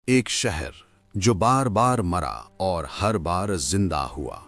एक शहर जो बार बार मरा और हर बार जिंदा हुआ।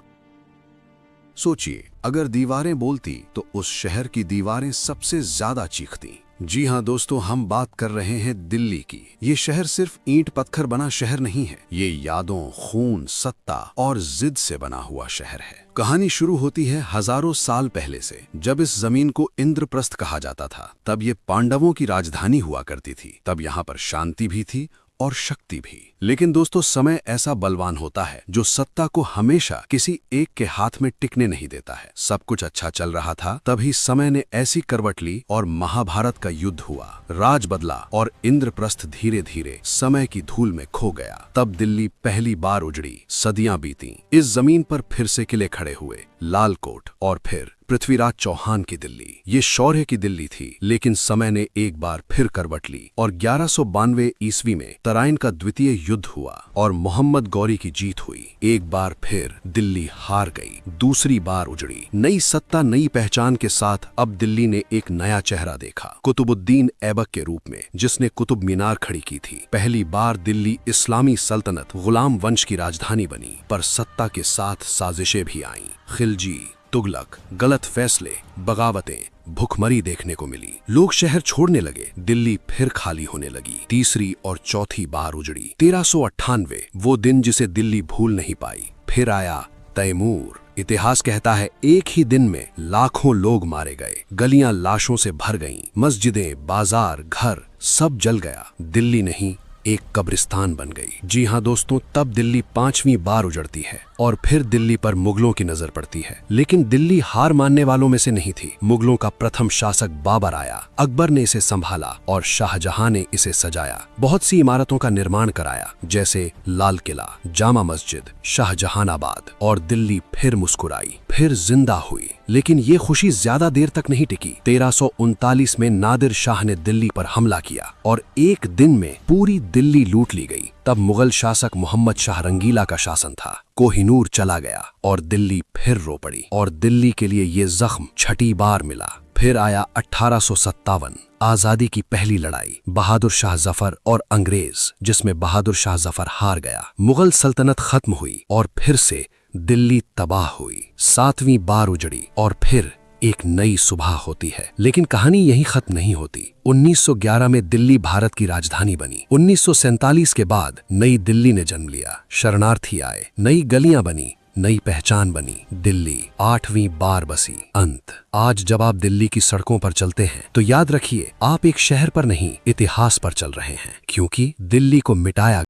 सोचिए, अगर दीवारें बोलती तो उस शहर की दीवारें सबसे ज्यादा चीखती। जी हां दोस्तों, हम बात कर रहे हैं दिल्ली की। ये शहर सिर्फ ईंट पत्थर बना शहर नहीं है, ये यादों, खून, सत्ता और जिद से बना हुआ शहर है। कहानी शुरू होती है हजारों साल पहले से, जब इस जमीन को इंद्रप्रस्थ कहा जाता था। तब ये पांडवों की राजधानी हुआ करती थी। तब यहाँ पर शांति भी थी और शक्ति भी। लेकिन दोस्तों, समय ऐसा बलवान होता है जो सत्ता को हमेशा किसी एक के हाथ में टिकने नहीं देता है। सब कुछ अच्छा चल रहा था, तभी समय ने ऐसी करवट ली और महाभारत का युद्ध हुआ। राज बदला और इंद्रप्रस्थ धीरे धीरे समय की धूल में खो गया। तब दिल्ली पहली बार उजड़ी। सदियां बीती, इस जमीन पर फिर से किले खड़े हुए, लाल कोट और फिर पृथ्वीराज चौहान की दिल्ली। ये शौर्य की दिल्ली थी, लेकिन समय ने एक बार फिर करवट ली और 1192 ईस्वी में तराइन का द्वितीय युद्ध हुआ और मोहम्मद गौरी की जीत हुई। एक बार फिर दिल्ली हार गई, दूसरी बार उजड़ी। नई सत्ता, नई पहचान के साथ अब दिल्ली ने एक नया चेहरा देखा, कुतुबुद्दीन ऐबक के रूप में, जिसने कुतुब मीनार खड़ी की थी। पहली बार दिल्ली इस्लामी सल्तनत, गुलाम वंश की राजधानी बनी, पर सत्ता के साथ साजिशें भी आईं। खिलजी, तुगलक, गलत फैसले, बगावतें, भुखमरी देखने को मिली। लोग शहर छोड़ने लगे, दिल्ली फिर खाली होने लगी। तीसरी और चौथी बार उजड़ी। 1398, वो दिन जिसे दिल्ली भूल नहीं पाई। फिर आया तैमूर। इतिहास कहता है एक ही दिन में लाखों लोग मारे गए, गलियां लाशों से भर गईं, मस्जिदें, बाजार, घर सब जल गया। दिल्ली नहीं, एक कब्रिस्तान बन गई। जी हां दोस्तों, तब दिल्ली 5वीं बार उजड़ती है और फिर दिल्ली पर मुगलों की नजर पड़ती है। लेकिन दिल्ली हार मानने वालों में से नहीं थी। मुगलों का प्रथम शासक बाबर आया। अकबर ने इसे संभाला और शाहजहां ने इसे सजाया। बहुत सी इमारतों का निर्माण कराया, जैसे लाल किला, जामा मस्जिद, शाहजहानाबाद। और दिल्ली फिर मुस्कुराई, फिर जिंदा हुई। लेकिन ये खुशी ज्यादा देर तक नहीं टिकी। 1339 में नादिर शाह ने दिल्ली पर हमला किया और एक दिन में पूरी दिल्ली लूट ली गई। तब मुगल शासक मोहम्मद शाह रंगीला का शासन था। कोहिनूर चला गया और दिल्ली फिर रो पड़ी। और दिल्ली के लिए ये जख्म छठी बार मिला। फिर आया 1857, आजादी की पहली लड़ाई, बहादुर शाह जफर और अंग्रेज, जिसमें बहादुर शाह जफर हार गया। मुगल सल्तनत खत्म हुई और फिर से दिल्ली तबाह हुई। 7वीं बार उजड़ी और फिर एक नई सुबह होती है। लेकिन कहानी यहीं खत्म नहीं होती। 1911 में दिल्ली भारत की राजधानी बनी। 1947 के बाद नई दिल्ली ने जन्म लिया। शरणार्थी आए, नई गलियां बनी, नई पहचान बनी। दिल्ली 8वीं बार बसी। अंत। आज जब आप दिल्ली की सड़कों पर चलते हैं तो याद रखिए, आप एक शहर पर नहीं, इतिहास पर चल रहे हैं, क्योंकि दिल्ली को मिटाया